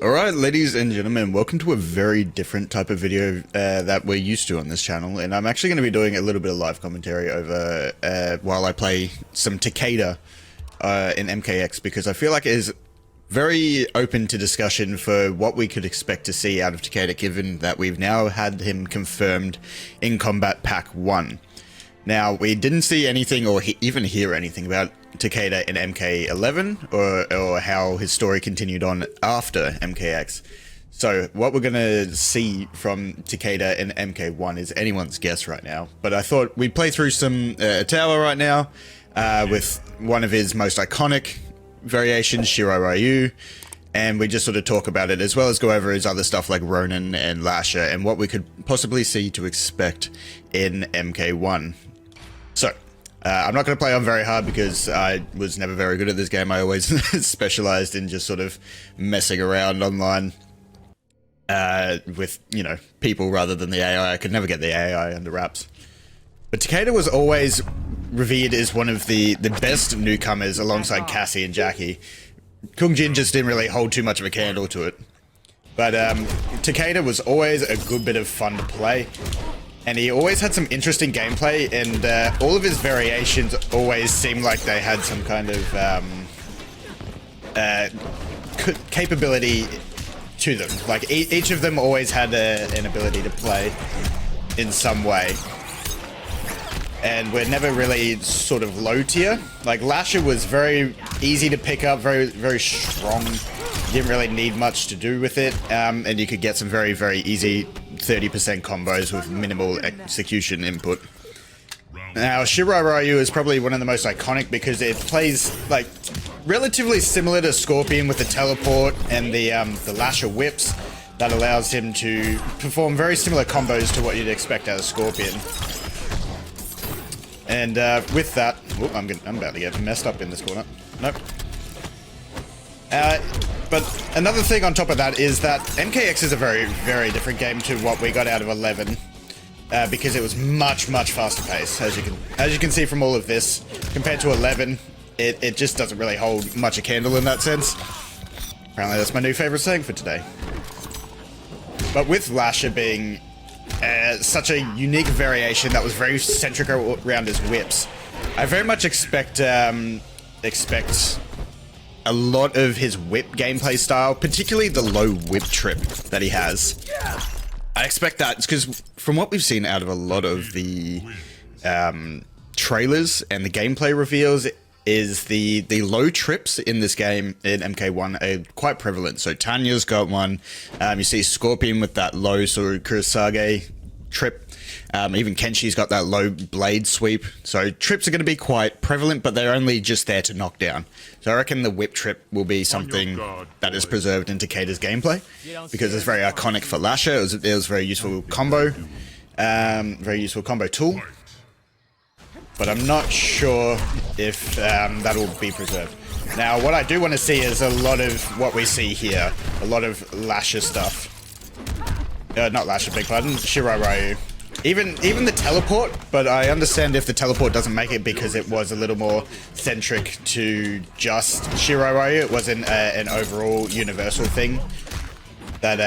Alright, ladies and gentlemen, welcome to a very different type of video that we're used to on this channel, and I'm actually going to be doing a little bit of live commentary over while I play some Takeda in MKX, because I feel like it is very open to discussion for what we could expect to see out of Takeda, given that we've now had him confirmed in Kombat Pack 1. Now, we didn't see anything or even hear anything about Takeda in MK11 or how his story continued on after MKX. So what we're going to see from Takeda in MK1 is anyone's guess right now. But I thought we'd play through some tower right now with one of his most iconic variations, Shirai Ryu, and we just sort of talk about it, as well as go over his other stuff like Ronin and Lasher and what we could possibly see to expect in MK1. So, I'm not going to play on very hard because I was never very good at this game. I always specialized in just sort of messing around online with, you know, people rather than the AI. I could never get the AI under wraps. But Takeda was always revered as one of the best newcomers alongside Cassie and Jackie. Kung Jin just didn't really hold too much of a candle to it. But Takeda was always a good bit of fun to play. And he always had some interesting gameplay, and all of his variations always seemed like they had some kind of capability to them. Like, each of them always had an ability to play in some way. And we're never really sort of low tier. Like, Lasher was very easy to pick up, very strong. Didn't really need much to do with it, and you could get some very easy 30% combos with minimal execution input. Now, Shirai Ryu is probably one of the most iconic because it plays like relatively similar to Scorpion with the teleport and the Lasher whips that allows him to perform very similar combos to what you'd expect out of Scorpion. And with that, I'm about to get messed up in this corner. Nope. But another thing on top of that is that MKX is a very different game to what we got out of 11, because it was much faster pace. As you can see from all of this, compared to 11, it just doesn't really hold much a candle in that sense. Apparently, that's my new favorite saying for today. But with Lasher being such a unique variation that was very centric around his whips, I very much expect a lot of his whip gameplay style, particularly the low whip trip that he has. I expect that because from what we've seen out of a lot of the trailers and the gameplay reveals, is the low trips in this game in MK1 are quite prevalent. So Tanya's got one. You see Scorpion with that low sort of Kurosage trip. Even Kenshi's got that low blade sweep. So trips are going to be quite prevalent, but they're only just there to knock down. So I reckon the whip trip will be something that is preserved in Takeda's gameplay, because it's very iconic for Lasher. It was a very useful combo, tool. But I'm not sure if that will be preserved. Now, what I do want to see is a lot of what we see here, a lot of Lasher stuff. Not Lasher, beg pardon, Shirai Ryu. Even the teleport, but I understand if the teleport doesn't make it because it was a little more centric to just Shirai Ryu. It wasn't an overall universal thing that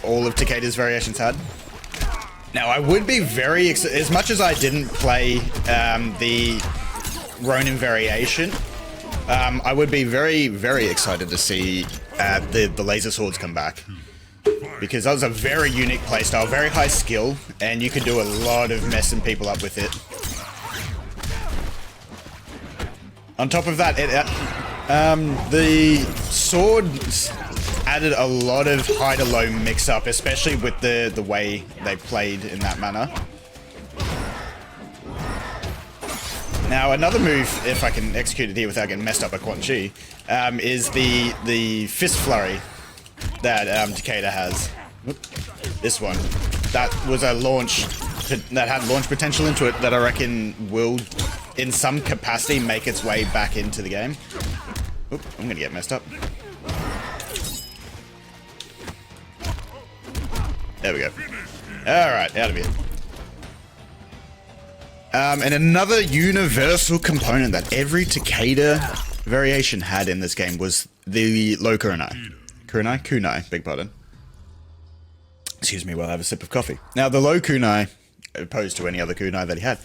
all of Takeda's variations had. Now, I would be very as much as I didn't play the Ronin variation, I would be very excited to see the laser swords come back. Because that was a very unique playstyle, very high skill, and you could do a lot of messing people up with it. On top of that, the swords added a lot of high to low mix-up, especially with the way they played in that manner. Now, another move, if I can execute it here without getting messed up by Quan Chi, is the fist flurry that Takeda has. This one. That was a launch that had launch potential into it that I reckon will, in some capacity, make its way back into the game. Oop, I'm gonna get messed up. There we go. Alright, out of here. And another universal component that every Takeda variation had in this game was the low Kurenai. Kunai, beg pardon. Excuse me while I have a sip of coffee. Now, the low kunai, opposed to any other kunai that he had,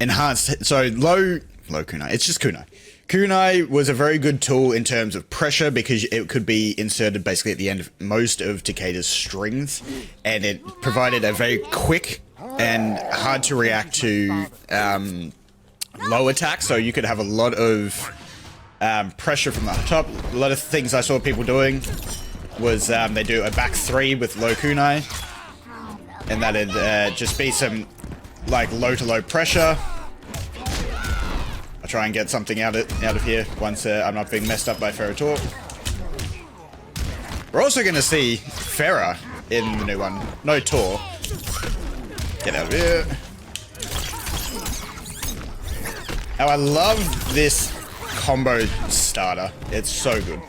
enhanced, so low kunai, it's just kunai. Kunai was a very good tool in terms of pressure because it could be inserted basically at the end of most of Takeda's strings, and it provided a very quick and hard to react to low attack, so you could have a lot of pressure from the top. A lot of things I saw people doing was they do a back 3 with low kunai, and that'd just be some like low to low pressure. I'll try and get something out of here once I'm not being messed up by Ferrotor. We're also going to see Farah in the new one. No Tor. Get out of here. Now I love this combo starter. It's so good.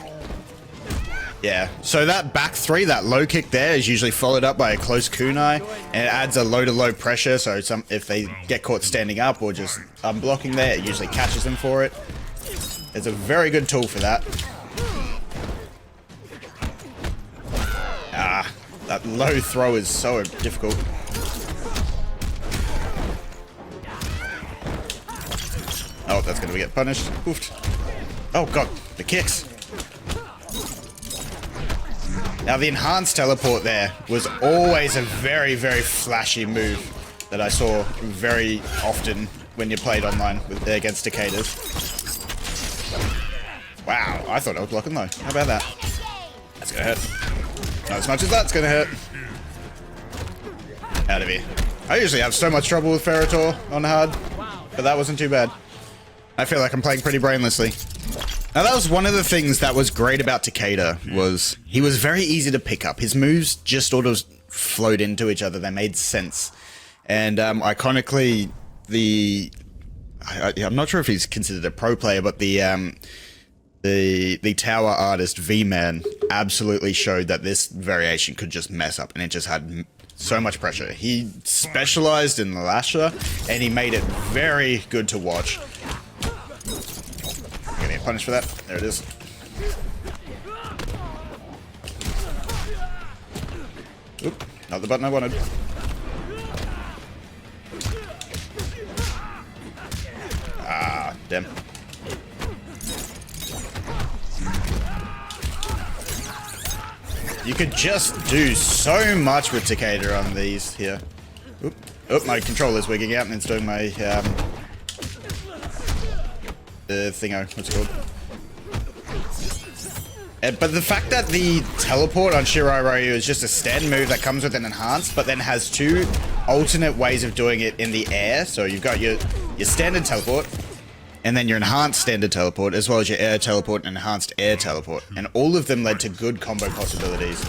Yeah, so that back 3, that low kick there is usually followed up by a close kunai, and it adds a low to low pressure, so if they get caught standing up or just unblocking there, it usually catches them for it. It's a very good tool for that. Ah, that low throw is so difficult. Oh, that's gonna get punished. Oofed. Oh god, the kicks. Now, the enhanced teleport there was always a very, very flashy move that I saw very often when you played online against Takeda's. Wow, I thought I was blocking low. How about that? That's gonna hurt. Not as much as that's gonna hurt. Out of here. I usually have so much trouble with Ferrotor on hard, but that wasn't too bad. I feel like I'm playing pretty brainlessly. Now, that was one of the things that was great about Takeda, was he was very easy to pick up. His moves just sort of flowed into each other. They made sense. And iconically, I'm not sure if he's considered a pro player, but the tower artist V-Man absolutely showed that this variation could just mess up, and it just had so much pressure. He specialized in the Lasher, and he made it very good to watch. Gonna get punished for that. There it is. Oop, not the button I wanted. Ah, damn. You could just do so much with Takeda on these here. Oop, oop, my controller's wigging out and it's doing my thingo, what's it called? But the fact that the teleport on Shirai Ryu is just a stand move that comes with an enhanced, but then has 2 alternate ways of doing it in the air. So you've got your standard teleport, and then your enhanced standard teleport, as well as your air teleport and enhanced air teleport. And all of them led to good combo possibilities.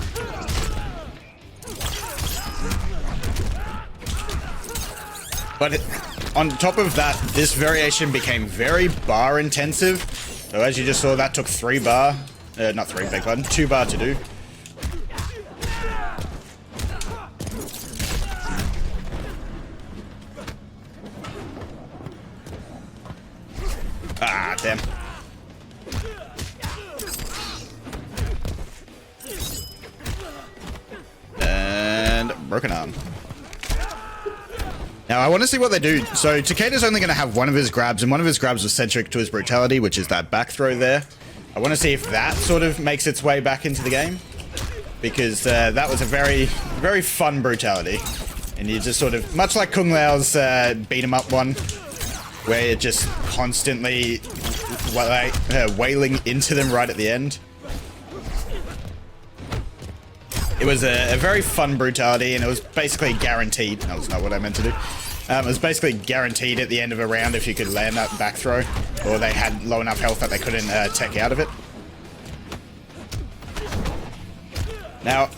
But on top of that, this variation became very bar intensive. So as you just saw, that took 3 bar. Not 3, beg pardon. 2 bar to do. Ah, damn. And broken arm. Now, I want to see what they do. So, Takeda's only going to have one of his grabs, and one of his grabs was centric to his brutality, which is that back throw there. I want to see if that sort of makes its way back into the game, because that was a very, very fun brutality. And you just sort of, much like Kung Lao's beat 'em up one, where you're just constantly wailing into them right at the end. It was a very fun brutality, and it was basically guaranteed. That was not what I meant to do. It was basically guaranteed at the end of a round if you could land that back throw, or they had low enough health that they couldn't tech out of it. Now,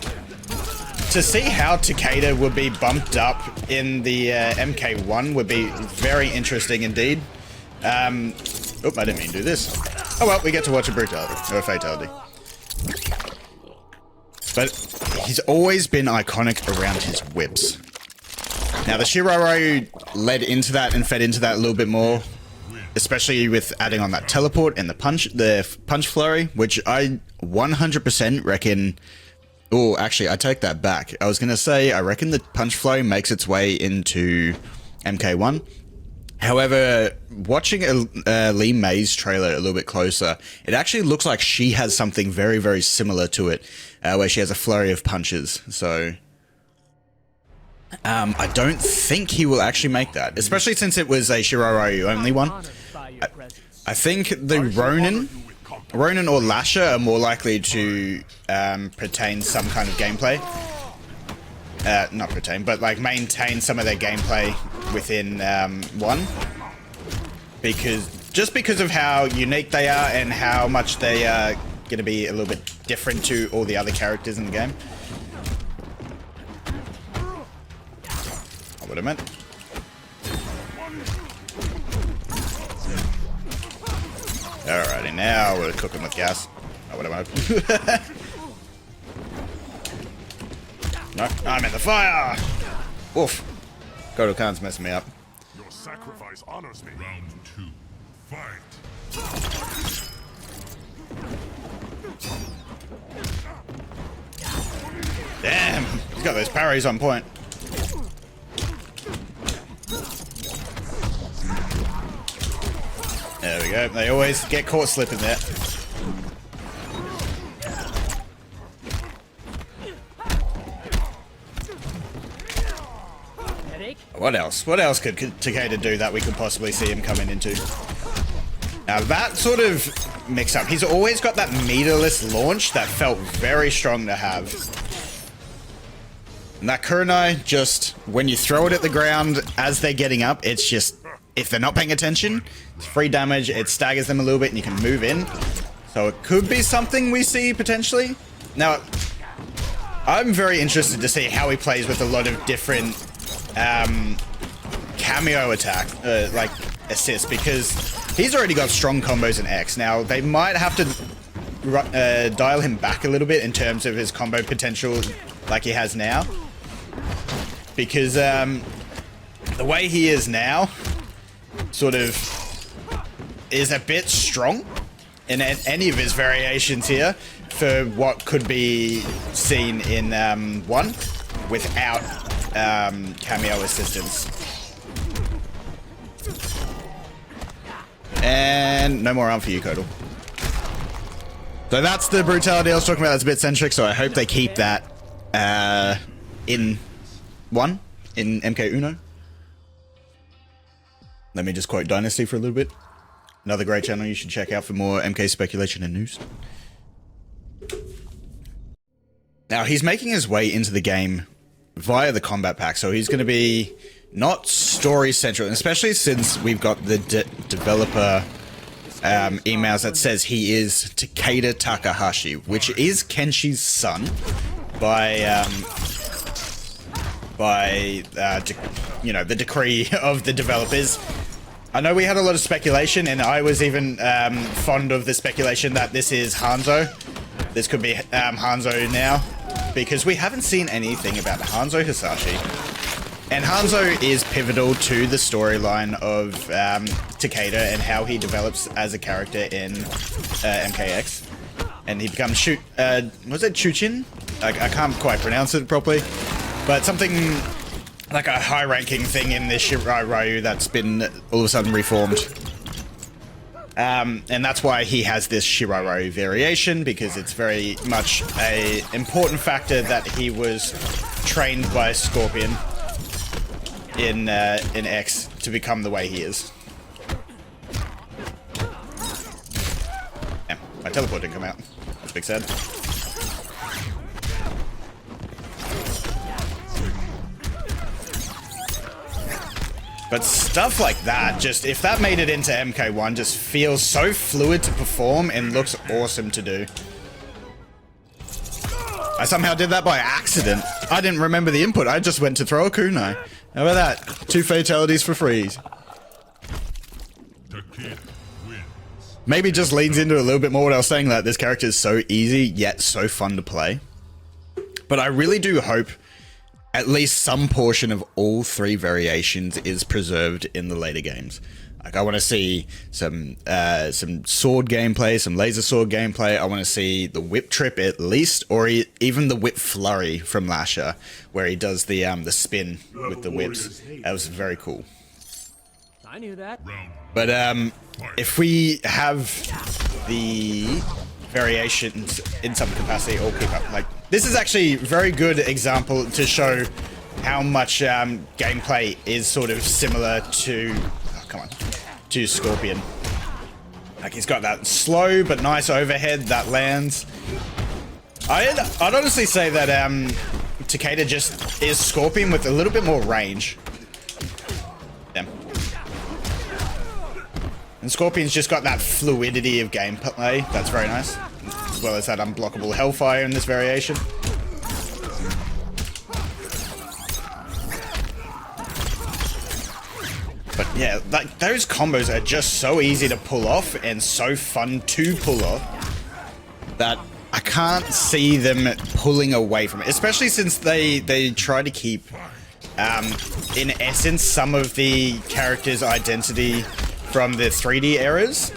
to see how Takeda would be bumped up in the MK1 would be very interesting indeed. Oop, I didn't mean to do this. Oh well, we get to watch a brutality, or a fatality. But he's always been iconic around his whips. Now, the Shirai Ryu led into that and fed into that a little bit more. especially with adding on that teleport and the punch flurry, which I 100% reckon. Oh, actually, I take that back. I was gonna say I reckon the punch flurry makes its way into MK1. However, watching Lee May's trailer a little bit closer, it actually looks like she has something very, very similar to it, where she has a flurry of punches. So I don't think he will actually make that, especially since it was a Shiroryu only one. I think the Ronin or Lasher are more likely to pertain some kind of gameplay. Not pertain, but like maintain some of their gameplay within one, because of how unique they are and how much they are going to be a little bit different to all the other characters in the game. Not what I meant. Alrighty, now we're cooking with gas. Not what I meant. No, I'm in the fire! Oof. Kodo Khan's messing me up. Your sacrifice honors me. Round 2. Fight. Damn! He's got those parries on point. There we go. They always get caught slipping there. What else? What else could Takeda do that we could possibly see him coming into? Now that sort of mix-up, he's always got that meterless launch that felt very strong to have. And that kunai, just when you throw it at the ground as they're getting up, it's just, if they're not paying attention, it's free damage, it staggers them a little bit and you can move in. So it could be something we see potentially. Now, I'm very interested to see how he plays with a lot of different cameo attack, like assist, because he's already got strong combos in X. Now, they might have to dial him back a little bit in terms of his combo potential like he has now. Because the way he is now sort of is a bit strong in any of his variations here for what could be seen in 1 without cameo assistance. And no more arm for you, Kodal. So that's the brutality I was talking about. That's a bit centric, so I hope they keep that in 1, in MK1. Let me just quote Dynasty for a little bit. Another great channel you should check out for more MK speculation and news. Now, he's making his way into the game via the combat pack, so he's going to be not story central, especially since we've got the developer emails that says he is Takeda Takahashi, which is Kenshi's son by you know, the decree of the developers. I know we had a lot of speculation, and I was even fond of the speculation that this is Hanzo. This could be Hanzo now, because we haven't seen anything about Hanzo Hisashi. And Hanzo is pivotal to the storyline of Takeda and how he develops as a character in MKX. And he becomes was it Chuchin? I can't quite pronounce it properly. But something like a high-ranking thing in this Shiroryu that's been all of a sudden reformed. And that's why he has this Shiroryu variation, because it's very much a important factor that he was trained by Scorpion in X to become the way he is. Yeah, my teleport didn't come out. That's big sad. But stuff like that, just if that made it into MK1, just feels so fluid to perform and looks awesome to do. I somehow did that by accident. I didn't remember the input. I just went to throw a kunai. How about that? 2 fatalities for free. Maybe just leans into a little bit more what I was saying, that this character is so easy yet so fun to play. But I really do hope at least some portion of all 3 variations is preserved in the later games. Like, I want to see some sword gameplay, some laser sword gameplay. I want to see the whip trip at least, or even the whip flurry from Lasher, where he does the spin with the whips. That was very cool. I knew that. But if we have the variations in some capacity, or keep up. Like, this is actually a very good example to show how much gameplay is sort of similar to, to Scorpion. Like, he's got that slow but nice overhead that lands. I'd honestly say that Takeda just is Scorpion with a little bit more range. Damn. And Scorpion's just got that fluidity of gameplay. That's very nice. As well as that unblockable Hellfire in this variation. But yeah, like, those combos are just so easy to pull off and so fun to pull off that I can't see them pulling away from it. Especially since they try to keep, in essence, some of the characters' identity from the 3D eras.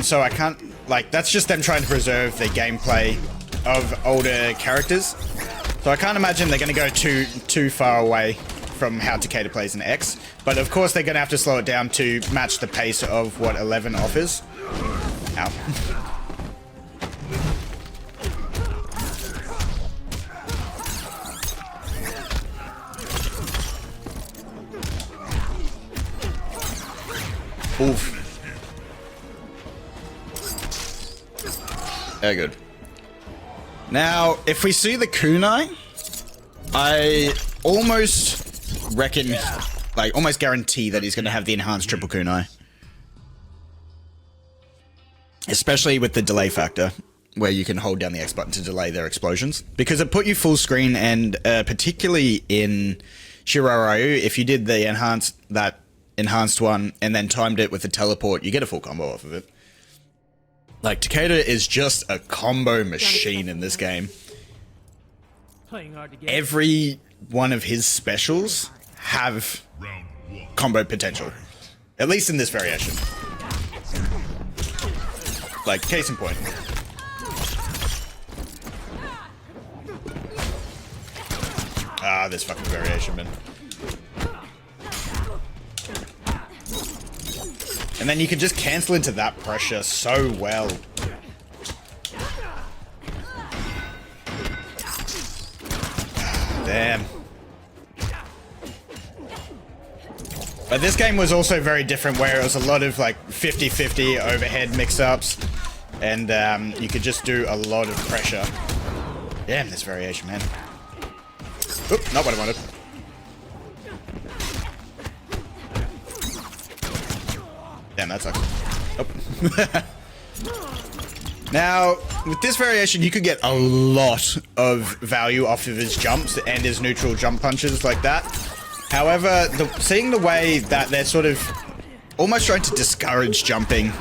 So I can't, like, that's just them trying to preserve the gameplay of older characters. So I can't imagine they're going to go too far away from how Takeda plays in X. But of course they're going to have to slow it down to match the pace of what 11 offers. Ow. Oof. Very good. Now, if we see the kunai, I almost reckon, like, almost guarantee that he's going to have the enhanced triple kunai. Especially with the delay factor, where you can hold down the X button to delay their explosions. Because it put you full screen, and particularly in Shiroryu, if you did the enhanced one and then timed it with the teleport, you get a full combo off of it. Like, Takeda is just a combo machine in this game. Every one of his specials have combo potential. At least in this variation. Like, case in point. Ah, this fucking variation, man. And then you can just cancel into that pressure so well. Damn. But this game was also very different, where it was a lot of like 50-50 overhead mix-ups. And you could just do a lot of pressure. Damn, this variation, man. Oop, not what I wanted. Damn, that sucks. Oh. Now, with this variation, you could get a lot of value off of his jumps and his neutral jump punches like that. However, seeing the way that they're sort of almost trying to discourage jumping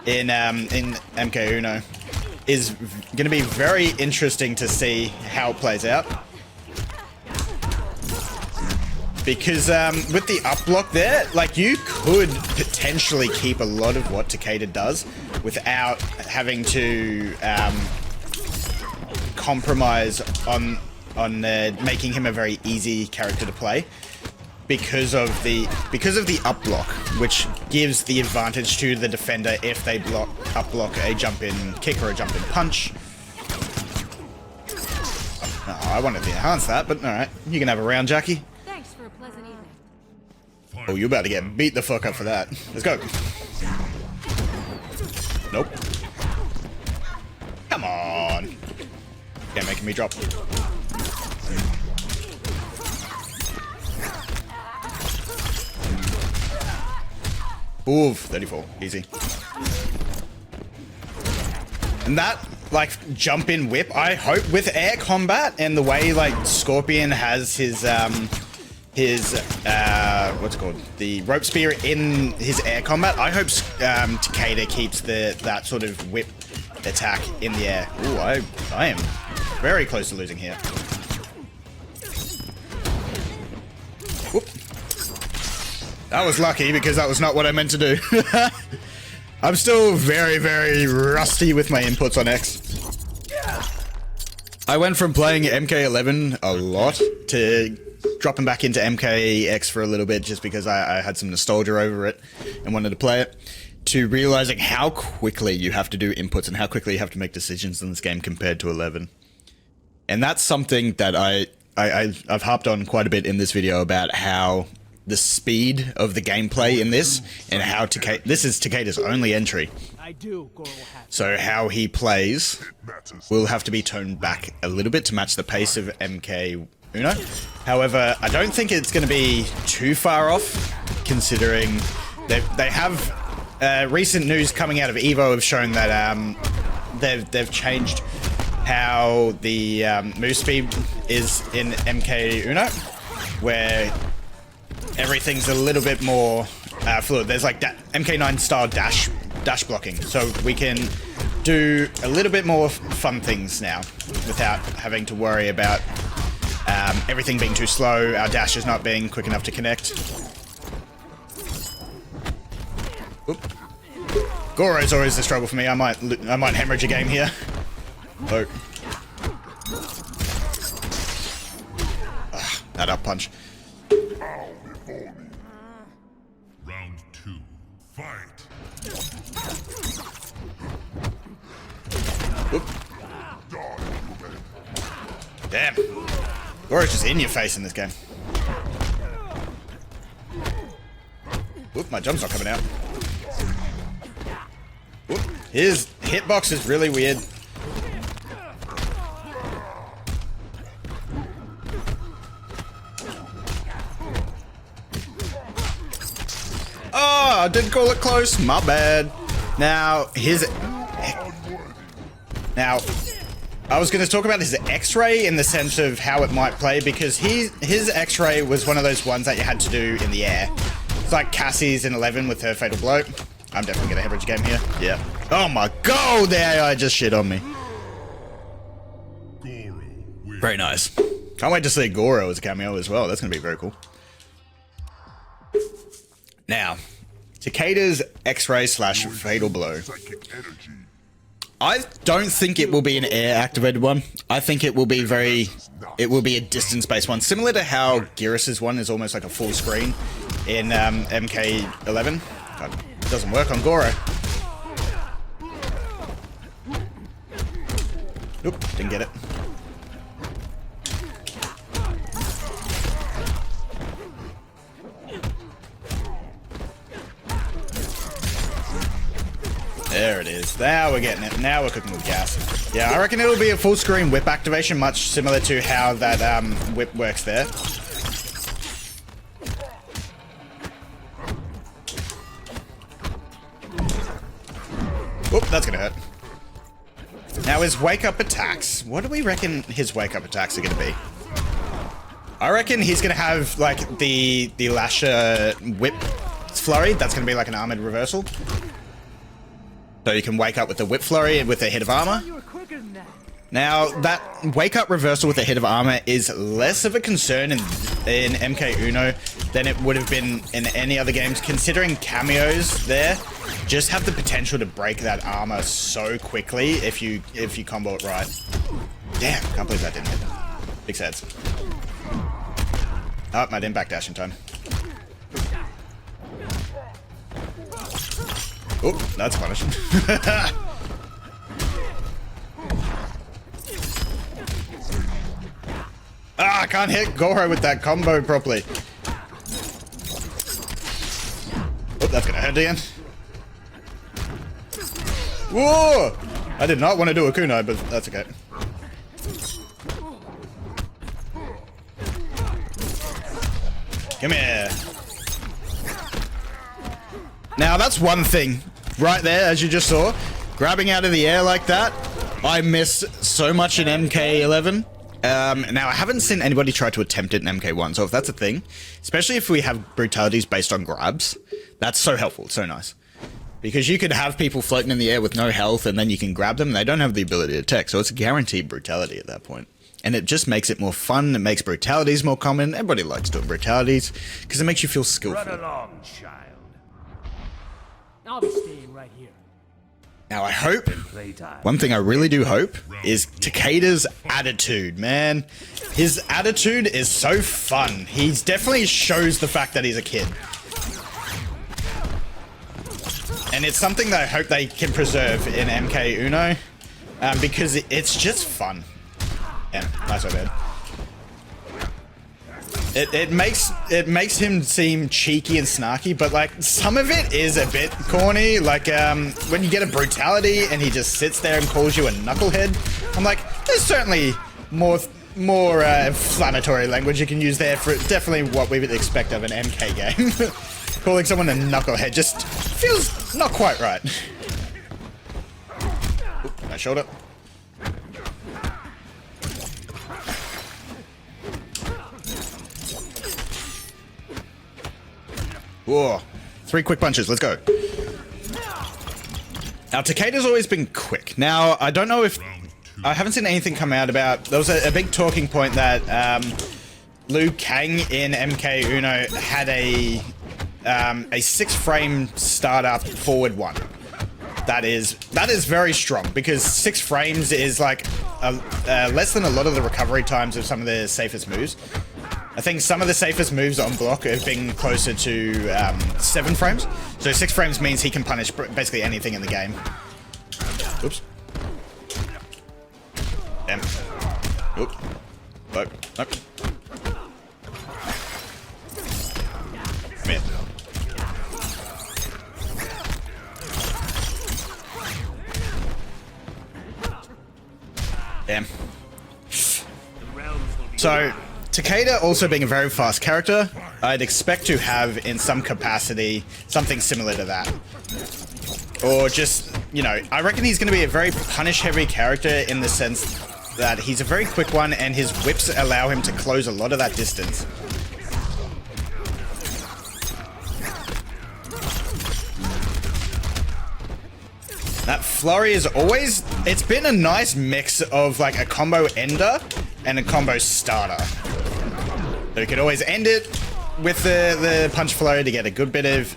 in MK1 is going to be very interesting to see how it plays out. Because with the up block there, like, you could potentially keep a lot of what Takeda does without having to compromise on making him a very easy character to play. Because of the up block, which gives the advantage to the defender if they up block a jump in kick or a jump in punch. Oh, I wanted to enhance that, but alright. You can have a round, Jackie. Thanks for a pleasant evening. Oh, you're about to get beat the fuck up for that. Let's go. Nope. Come on. Can't make me drop. Oof, 34. Easy. And that, like, jump in whip, I hope with air combat and the way, like, Scorpion has his what's it called? The rope spear in his air combat, I hope Takeda keeps that sort of whip attack in the air. Ooh, I am very close to losing here. Whoop. That was lucky because that was not what I meant to do. I'm still very, very rusty with my inputs on X. I went from playing MK11 a lot to dropping back into MKX for a little bit just because I had some nostalgia over it and wanted to play it, to realizing how quickly you have to do inputs and how quickly you have to make decisions in this game compared to 11. And that's something that I've harped on quite a bit in this video about how the speed of the gameplay in this and how this is Takeda's only entry. So how he plays will have to be toned back a little bit to match the pace of MK1. However, I don't think it's going to be too far off, considering they have recent news coming out of Evo have shown that they've changed how the move speed is in MK1, where everything's a little bit more fluid. There's like that MK9 style dash blocking, so we can do a little bit more fun things now without having to worry about everything being too slow, our dashes not being quick enough to connect. Oop. Goro's always the struggle for me. I might hemorrhage a game here. Oh. That up punch. Round 2. Fight. Oop. Damn. Goro's just in your face in this game. Oop, my jump's not coming out. Oop. His hitbox is really weird. Oh, I didn't call it close. My bad. Now, I was going to talk about his X-ray in the sense of how it might play, because his X-ray was one of those ones that you had to do in the air. It's like Cassie's in 11 with her Fatal Blow. I'm definitely going to hemorrhage game here. Yeah. Oh my god, the AI just shit on me. Very nice. Can't wait to see Goro as a cameo as well. That's going to be very cool. Now, Takeda's X-ray / Fatal Blow. I don't think it will be an air activated one. I think it will be a distance based one, similar to how Gearus's one is almost like a full screen in MK11. God, it doesn't work on Goro. Nope, didn't get it. There it is. Now we're getting it. Now we're cooking with gas. Yeah, I reckon it'll be a full screen whip activation, much similar to how that whip works there. Oop, that's gonna hurt. Now his wake up attacks. What do we reckon his wake up attacks are gonna be? I reckon he's gonna have like the Lasher whip flurry. That's gonna be like an armored reversal. So you can wake up with the whip flurry with a hit of armor. Now, that wake up reversal with a hit of armor is less of a concern in MK1 than it would have been in any other games, considering cameos there just have the potential to break that armor so quickly if you combo it right. Damn, can't believe that didn't hit. Big sads. Oh, I didn't backdash in time. Oop, that's punishing. I can't hit Goro with that combo properly. Oh, that's gonna hurt again. Whoa! I did not want to do a kunai, but that's okay. Come here. Now, that's one thing. Right there, as you just saw, grabbing out of the air like that, I missed so much in MK11. Now, I haven't seen anybody try to attempt it in MK1, so if that's a thing, especially if we have brutalities based on grabs, that's so helpful, it's so nice. Because you could have people floating in the air with no health, and then you can grab them, and they don't have the ability to attack, so it's a guaranteed brutality at that point. And it just makes it more fun. It makes brutalities more common. Everybody likes doing brutalities because it makes you feel skillful. Run along, child. I'll be staying right here. Now, I hope, Playtime. one thing I really do hope, is Takeda's attitude, man. His attitude is so fun. He definitely shows the fact that he's a kid. And it's something that I hope they can preserve in MK1, because it's just fun. Yeah, nice one, man. It makes him seem cheeky and snarky, but like some of it is a bit corny. Like when you get a brutality and he just sits there and calls you a knucklehead. I'm like, there's certainly more inflammatory language you can use there for definitely what we would expect of an MK game. Calling someone a knucklehead just feels not quite right. Oop, my shoulder. Whoa. 3 quick punches, let's go. Now, Takeda's always been quick. Now, I don't know if... I haven't seen anything come out about... There was a big talking point that Liu Kang in MK1 had a 6-frame startup forward 1. That is very strong, because 6 frames is like less than a lot of the recovery times of some of the safest moves. I think some of the safest moves on block have been closer to 7 frames. So 6 frames means he can punish basically anything in the game. Oops. Damn. Oop. Nope. Nope. Come here. Damn. So... Takeda also being a very fast character, I'd expect to have in some capacity something similar to that. Or just, you know, I reckon he's going to be a very punish-heavy character in the sense that he's a very quick one and his whips allow him to close a lot of that distance. That flurry is always... It's been a nice mix of like a combo ender and a combo starter. So you could always end it with the punch flurry to get a good bit of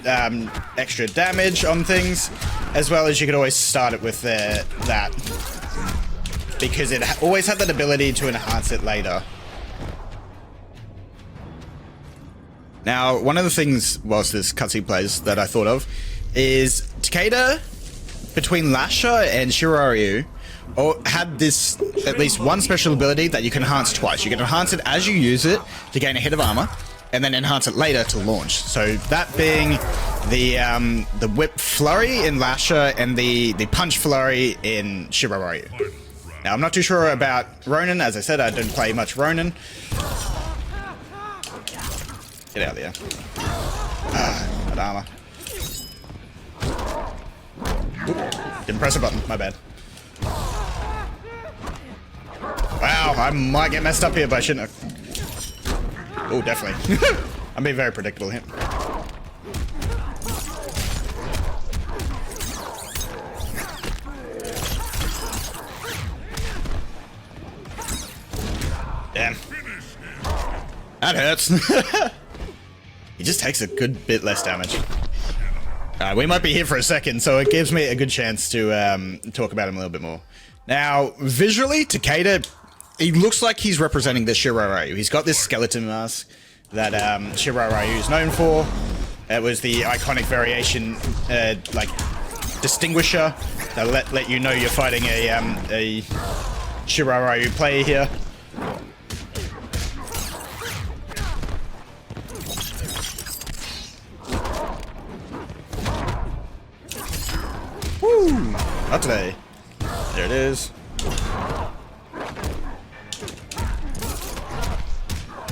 extra damage on things, as well as you could always start it with that, because it always had that ability to enhance it later. Now, one of the things whilst this cutscene plays that I thought of is Takeda, between Lasher and Shiroryu, had this at least one special ability that you can enhance twice. You can enhance it as you use it to gain a hit of armor, and then enhance it later to launch. So that being the whip flurry in Lasher and the punch flurry in Shiroryu. Now I'm not too sure about Ronin. As I said, I don't play much Ronin. Get out of there. That armor. Oop, didn't press a button. My bad. Wow, I might get messed up here, but I shouldn't have. Oh, definitely. I'm being very predictable here. Damn. That hurts. He just takes a good bit less damage. We might be here for a second, so it gives me a good chance to talk about him a little bit more. Now, visually, Takeda, he looks like he's representing the Shiroryu. He's got this skeleton mask that Shiroryu is known for. It was the iconic variation, like, distinguisher that let you know you're fighting a Shiroryu player here. Woo! Not today. There it is.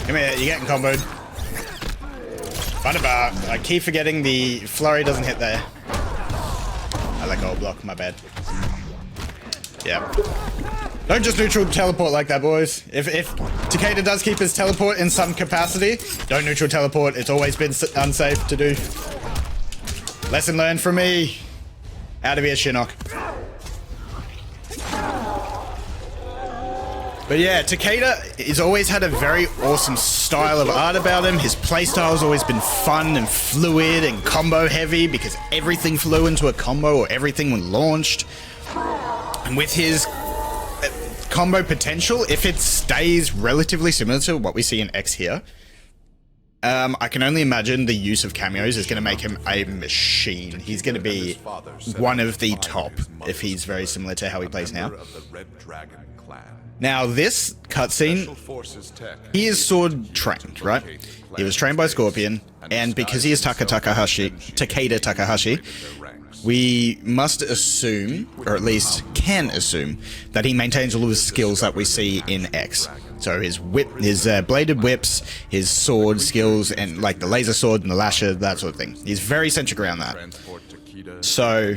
Come here, you're getting comboed. Roundabout. I keep forgetting the flurry doesn't hit there. I let go of block, my bad. Yeah. Don't just neutral teleport like that, boys. If Takeda does keep his teleport in some capacity, don't neutral teleport. It's always been unsafe to do. Lesson learned from me. How to be a Shinnok. But yeah, Takeda has always had a very awesome style of art about him. His playstyle has always been fun and fluid and combo heavy because everything flew into a combo or everything when launched. And with his combo potential, if it stays relatively similar to what we see in X here, I can only imagine the use of cameos is going to make him a machine. He's going to be one of the top if he's very similar to how he plays now. Now, this cutscene, he is sword trained, right? He was trained by Scorpion, and because he is Takeda Takahashi, we must assume, or at least can assume, that he maintains all of his skills that we see in X. So his bladed whips, his sword skills, and like the laser sword and the lasher, that sort of thing. He's very centric around that. So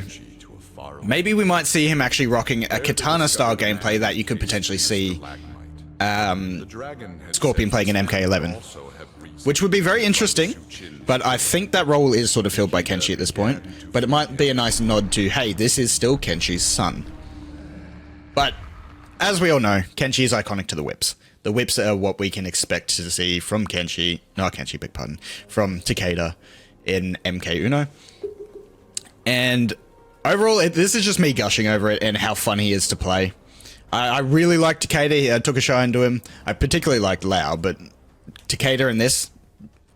maybe we might see him actually rocking a katana-style gameplay that you could potentially see Scorpion playing in MK1, which would be very interesting. But I think that role is sort of filled by Kenshi at this point. But it might be a nice nod to, hey, this is still Kenshi's son. But as we all know, Kenshi is iconic to the whips. The whips are what we can expect to see from Kenshi, not Kenshi, beg pardon, from Takeda in MK1. And overall, this is just me gushing over it and how fun he is to play. I really like Takeda. I took a shine to him. I particularly liked Lau, but Takeda in this,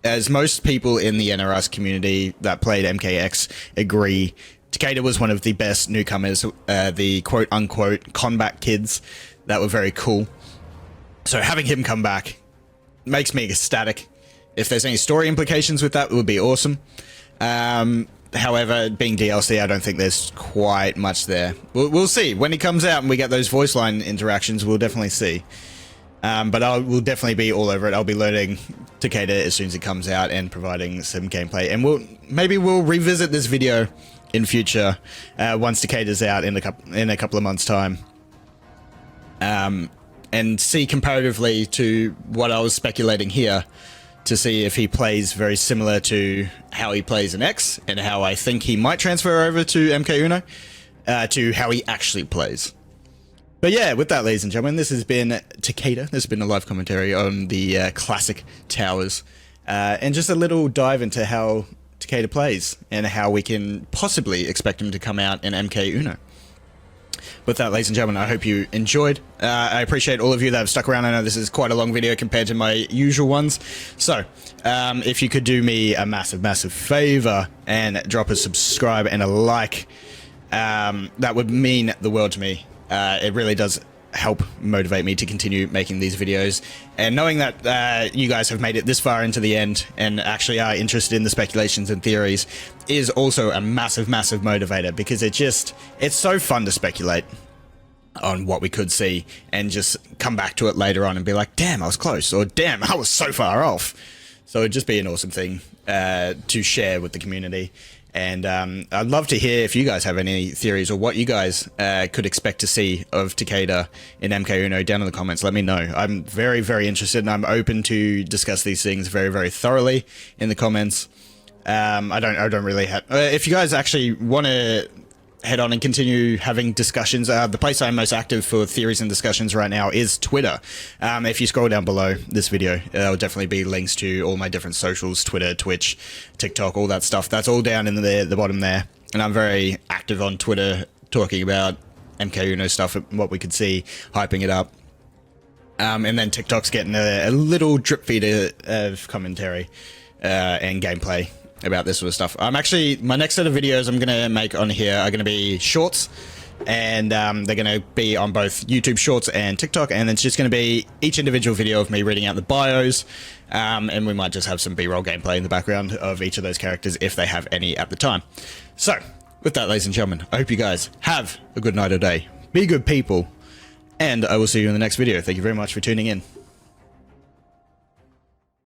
as most people in the NRS community that played MKX agree, Takeda was one of the best newcomers, the quote-unquote Kombat Kids that were very cool. So having him come back makes me ecstatic. If there's any story implications with that, it would be awesome. However, being DLC, I don't think there's quite much there. We'll see. When he comes out and we get those voice line interactions, we'll definitely see. But we'll definitely be all over it. I'll be learning Takeda as soon as it comes out and providing some gameplay. And maybe we'll revisit this video in future once Takeda's out in a couple of months' time. And see comparatively to what I was speculating here, to see if he plays very similar to how he plays in X, and how I think he might transfer over to MK1, to how he actually plays. But yeah, with that, ladies and gentlemen, this has been Takeda. This has been a live commentary on the Classic Towers, and just a little dive into how Takeda plays, and how we can possibly expect him to come out in MK1. With that, ladies and gentlemen, I hope you enjoyed. I appreciate all of you that have stuck around. I know this is quite a long video compared to my usual ones. So, if you could do me a massive, massive favor and drop a subscribe and a like, that would mean the world to me. It really does help motivate me to continue making these videos. And knowing that you guys have made it this far into the end and actually are interested in the speculations and theories is also a massive, massive motivator, because it's so fun to speculate on what we could see and just come back to it later on and be like, damn, I was close, or damn, I was so far off. So it'd just be an awesome thing to share with the community. And I'd love to hear if you guys have any theories or what you guys could expect to see of Takeda in MK1 down in the comments. Let me know. I'm very, very interested, and I'm open to discuss these things very, very thoroughly in the comments. I don't really have... if you guys actually want to head on and continue having discussions, the place I'm most active for theories and discussions right now is Twitter. If you scroll down below this video, there'll definitely be links to all my different socials: Twitter, Twitch, TikTok, all that stuff. That's all down in the bottom there. And I'm very active on Twitter, talking about MK1 stuff, what we could see, hyping it up. And then TikTok's getting a little drip feed of commentary and gameplay about this sort of stuff. My next set of videos I'm going to make on here are going to be shorts, and they're going to be on both YouTube Shorts and TikTok, and it's just going to be each individual video of me reading out the bios, and we might just have some B-roll gameplay in the background of each of those characters if they have any at the time. So, with that, ladies and gentlemen, I hope you guys have a good night or day. Be good people, and I will see you in the next video. Thank you very much for tuning in.